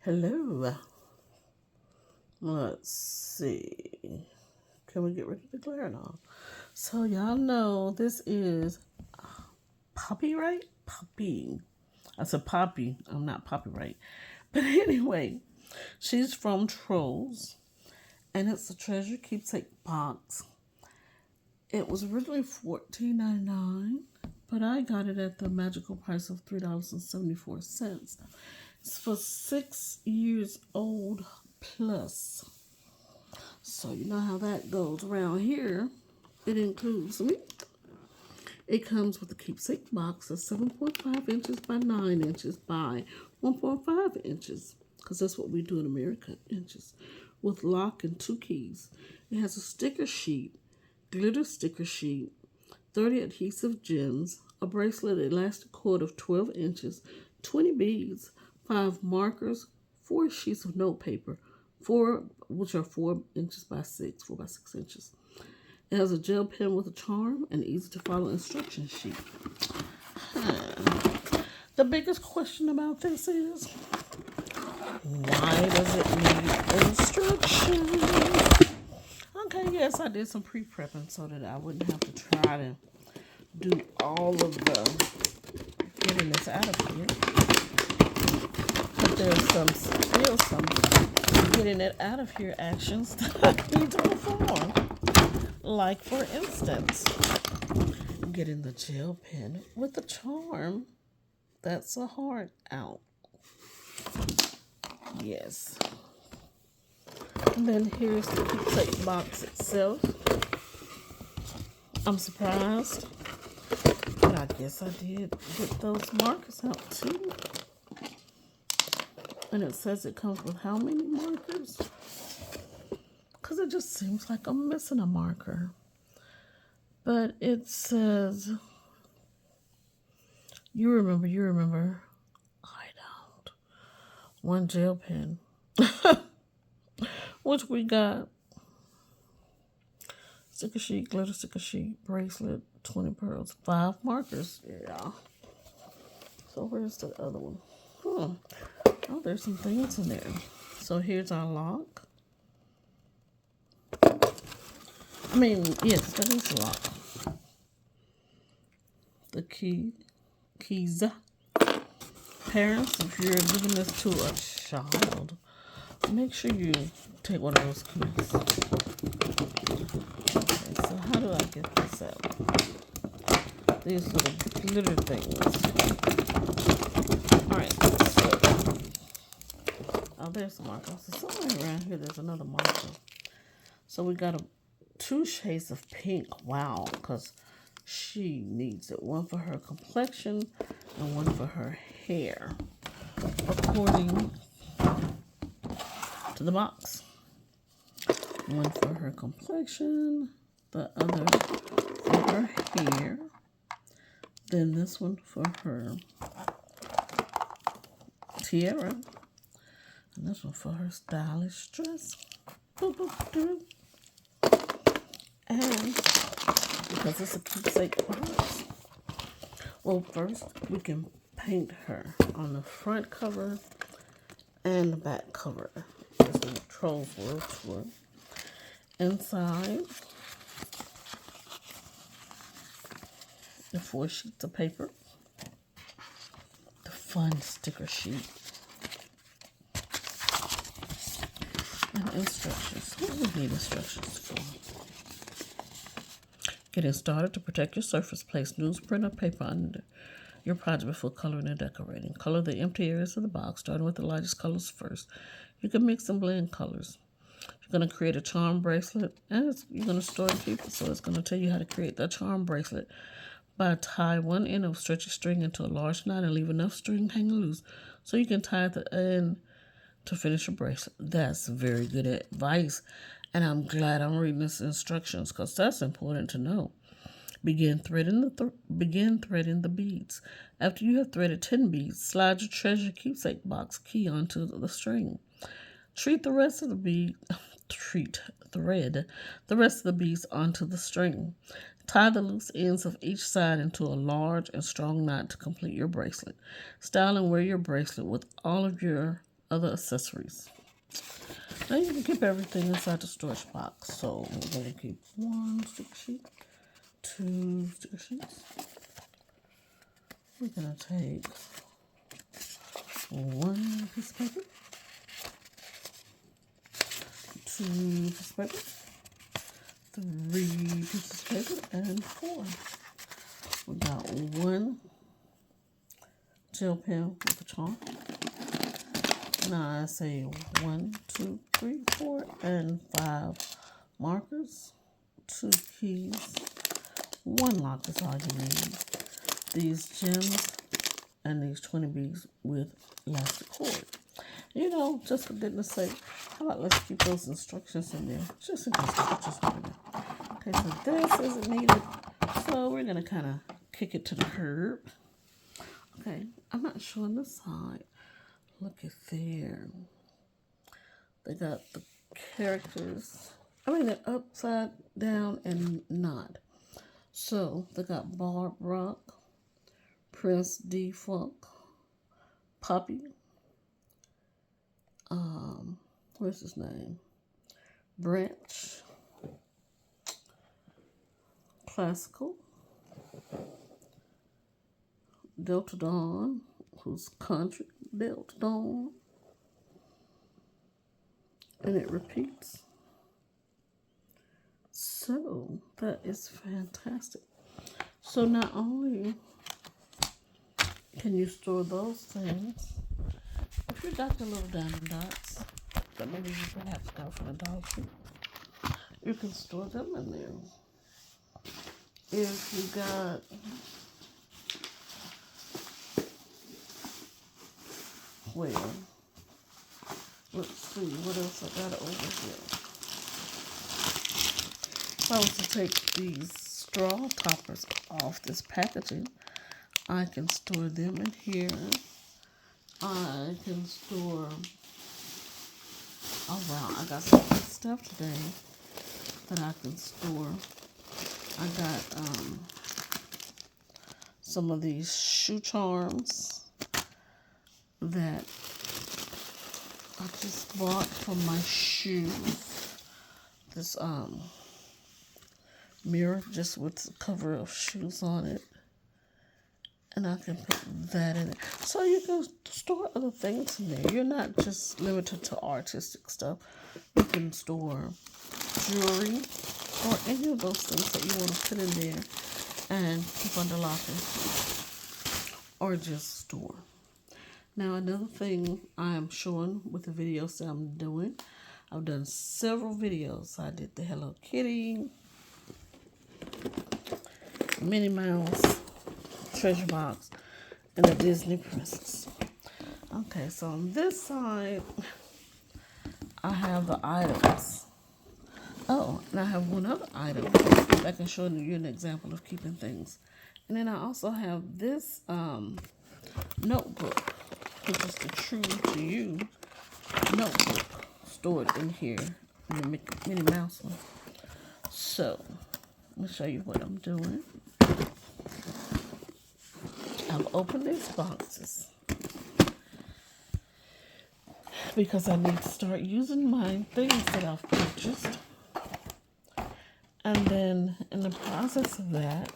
Hello. Let's see. Can we get rid of the glare now? So y'all know this is Poppy, right? Poppy. I said Poppy. I'm not Poppy, right? But anyway, she's from Trolls, and it's a treasure keepsake box. It was originally $14.99, but I got it at the magical price of $3.74. It's for 6 years old plus. So you know how that goes around here. It includes me. It comes with a keepsake box of 7.5 inches by 9 inches by 1.5 inches, because that's what we do in America, inches, with lock and 2 keys. It has a sticker sheet, glitter sticker sheet, 30 adhesive gems, a bracelet elastic cord of 12 inches, 20 beads, 5 markers, 4 sheets of note paper, 4 which are 4 inches by 6, 4 by 6 inches. It has a gel pen with a charm and easy to follow instruction sheet. The biggest question about this is, why does it need instructions? Okay, yes, I did some pre-prepping so that I wouldn't have to try to do all of the getting this out of here. But there's still some getting it out of here actions that I need to perform. Like, for instance, getting the gel pen with the charm. That's a heart out. Yes. And then here's the keepsake box itself. I'm surprised, but I guess I did get those markers out too. And it says it comes with how many markers? Because it just seems like I'm missing a marker. But it says, you remember. I don't. One gel pen. Which we got. Sticker sheet, glitter sticker sheet, bracelet, 20 pearls, 5 markers. Yeah. So where's the other one? Oh, there's some things in there. So here's our lock. Yes, that is the lock. The keys. Parents, if you're giving this to a child, make sure you take one of those keys. Okay, so how do I get this out? These little glitter things. Alright, so, there's the marker. So somewhere around here there's another marker. So we got 2 shades of pink. Wow, because she needs it. One for her complexion and one for her hair, according to the box. One for her complexion, the other for her hair, then this one for her tiara, and this one for her stylish dress. And because it's a keepsake box, well, first we can paint her on the front cover and the back cover. This is Trolls World Tour. Inside, the 4 sheets of paper, the fun sticker sheet, and instructions. What do we need instructions for? Getting started. To protect your surface, place newsprint or paper under your project before coloring and decorating. Color the empty areas of the box, starting with the lightest colors first. You can mix and blend colors. You're going to create a charm bracelet, and you're going to store and keep it. So it's going to tell you how to create that charm bracelet by tie one end of stretchy string into a large knot and leave enough string hanging loose so you can tie the end to finish your bracelet. That's very good advice, and I'm glad I'm reading this instructions because that's important to know. Begin threading the beads. After you have threaded 10 beads, slide your treasure keepsake box key onto the string. Thread the rest of the beads onto the string. Tie the loose ends of each side into a large and strong knot to complete your bracelet. Style and wear your bracelet with all of your other accessories. Now you can keep everything inside the storage box. So we're going to keep 1 sticker sheet, 2 sticker sheets. We're going to take 1 piece of paper, 2 pieces of paper, 3 pieces of paper, and 4. We got 1 gel pen with a charm. Now I say 1, 2, 3, 4, and 5 markers, 2 keys, 1 lock is all you need. These gems and these 20 beads with elastic cord. You know, just for goodness sake, how about let's keep those instructions in there, just in case you just want to know. Okay, so this isn't needed, so we're going to kind of kick it to the curb. Okay, I'm not showing the side. Look at there. They got the characters. I mean, they're upside down and not. So, they got Barb Rock, Prince D Funk, Poppy, what's his name? Branch, Classical, Delta Dawn, who's country, Delta Dawn, and it repeats. So that is fantastic. So not only can you store those things, if you got the little diamond dots that maybe you perhaps got from the Dollar Tree, you can store them in there. If you got well, let's see what else I got over here. If I was to take these straw toppers off this packaging, I can store them in here. I can store, oh wow, I got some good stuff today that I can store. I got some of these shoe charms that I just bought from my shoes. This mirror just with the cover of shoes on it. And I can put that in it. So you can store other things in there. You're not just limited to artistic stuff. You can store jewelry or any of those things that you want to put in there and keep under lock and key, or just store. Now another thing I am showing with the videos that I'm doing, I've done several videos. I did the Hello Kitty, Minnie Mouse, treasure box, and the Disney princess. Okay, so on this side, I have the items. Oh, and I have one other item that can show you an example of keeping things. And then I also have this notebook, which is the True to You notebook, stored in here in the Minnie Mouse one. So, let me show you what I'm doing. I've opened these boxes because I need to start using my things that I've purchased. And then in the process of that,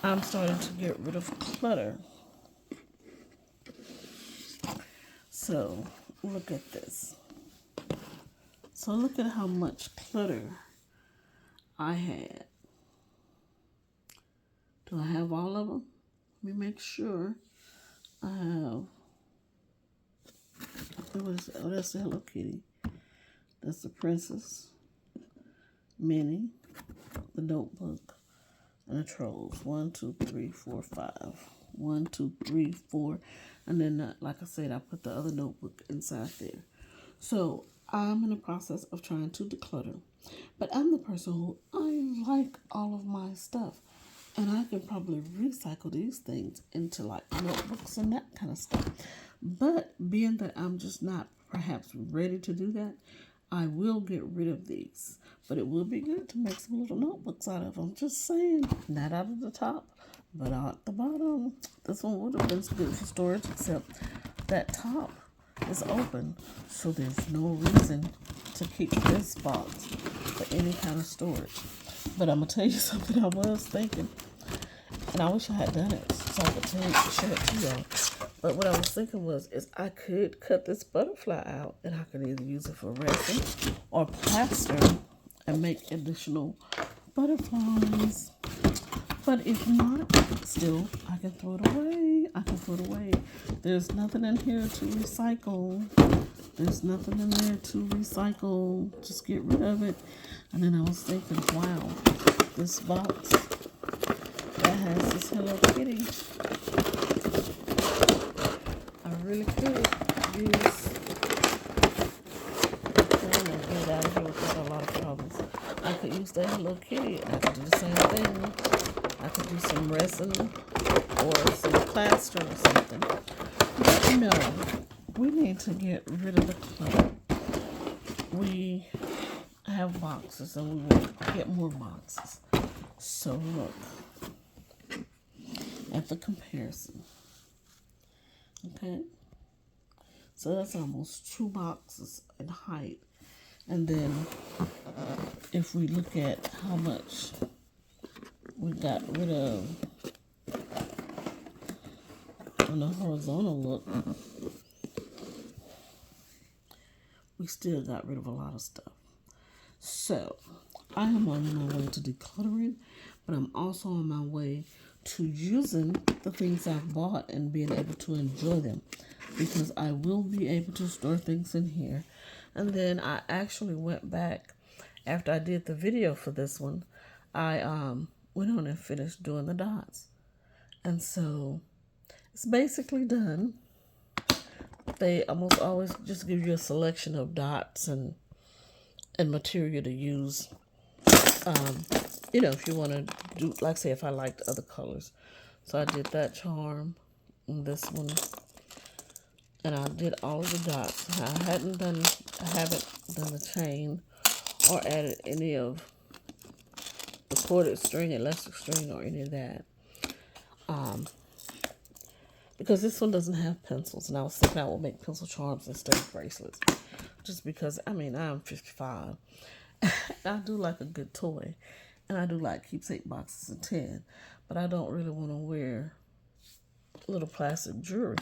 I'm starting to get rid of clutter. So look at this. So look at how much clutter I had. Do I have all of them? Let me make sure I have. What is that? Oh, that's the Hello Kitty. That's the princess, Minnie, the notebook, and the trolls. 1, 2, 3, 4, 5. 1, 2, 3, 4. And then, like I said, I put the other notebook inside there. So I'm in the process of trying to declutter. But I'm the person who, I like all of my stuff. And I can probably recycle these things into like notebooks and that kind of stuff. But being that I'm just not perhaps ready to do that, I will get rid of these. But it will be good to make some little notebooks out of them. Just saying, not out of the top, but out the bottom. This one would have been good for storage, except that top is open, so there's no reason to keep this box for any kind of storage. But I'm gonna tell you something I was thinking, and I wish I had done it so I could share it to y'all. But what I was thinking is I could cut this butterfly out, and I could either use it for resin or plaster and make additional butterflies. But if not, still, I can throw it away. I can throw it away. There's nothing in here to recycle. There's nothing in there to recycle. Just get rid of it. And then I was thinking, wow, this box that has this Hello Kitty, I really could use. I'm gonna get it out of here without a lot of problems. I could use the Hello Kitty, and I could do the same thing. I could do some resin or some plaster or something. But no, we need to get rid of the clutter. We have boxes and we will get more boxes. So look at the comparison. Okay? So that's almost 2 boxes in height. And then if we look at how much we got rid of on the horizontal look, we still got rid of a lot of stuff. So I am on my way to decluttering, but I'm also on my way to using the things I've bought and being able to enjoy them, because I will be able to store things in here. And then I actually went back after I did the video for this one. I went on and finished doing the dots, and so it's basically done. They almost always just give you a selection of dots and material to use. If you want to do, like, say, if I liked other colors. So I did that charm and this one, and I did all of the dots. I haven't done the chain or added any of the corded string, elastic string, or any of that. Because this one doesn't have pencils, and I was thinking I would make pencil charms instead of bracelets. Just because, I'm 55. I do like a good toy, and I do like keepsake boxes of 10, but I don't really want to wear little plastic jewelry.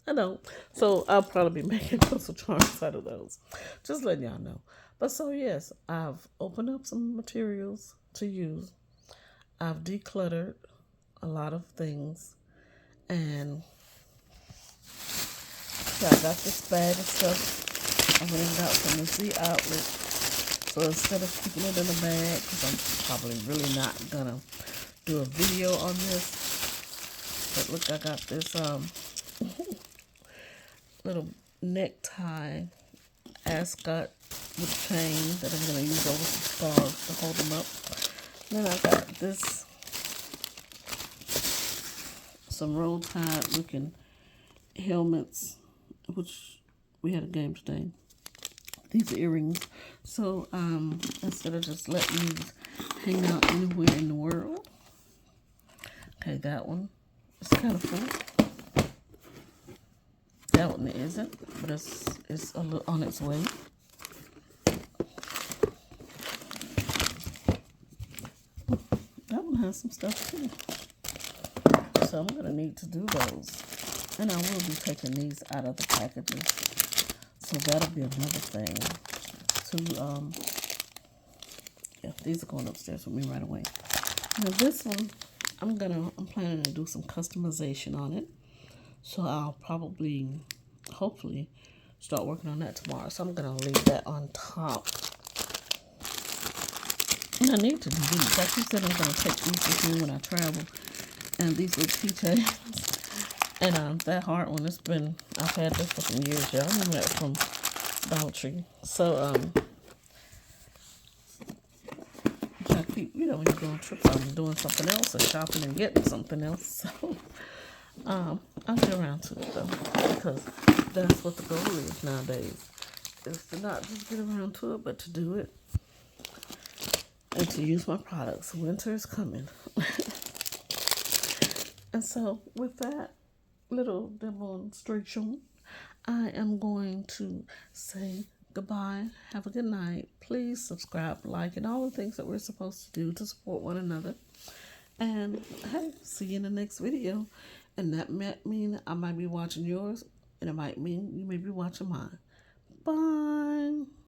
I don't. So I'll probably be making pencil charms out of those. Just letting y'all know. But so yes, I've opened up some materials to use. I've decluttered a lot of things, and so I got this bag of stuff I went and got from the Z outlet. So instead of keeping it in a bag, because I'm probably really not gonna do a video on this, but look, I got this little necktie ascot with chain that I'm gonna use over some scarves to hold them up. Then I got this, some roll tide looking helmets, which we had a game today. These earrings. So instead of just letting these hang out anywhere in the world. Okay, that one is kind of full. That one isn't, but it's a little on its way. That one has some stuff too. So I'm gonna need to do those. And I will be taking these out of the packages. So that'll be another thing to yeah, these are going upstairs with me right away. Now this one, I'm planning to do some customization on it. So I'll probably, hopefully, start working on that tomorrow. So I'm gonna leave that on top. And I need to do these. Like you said, I'm gonna take these with me when I travel. And these little keychains. And that heart one, I've had this for some years, y'all. I remember that from Dollar Tree. So, I keep, when you go on trips, I'm doing something else, or shopping and getting something else. So, I'll get around to it, though, because that's what the goal is nowadays, is to not just get around to it, but to do it, and to use my products. Winter is coming. And so, with that little demonstration, I am going to say goodbye. Have a good night. Please subscribe, like, and all the things that we're supposed to do to support one another. And hey, see you in the next video. And that might mean I might be watching yours, and it might mean you may be watching mine. Bye.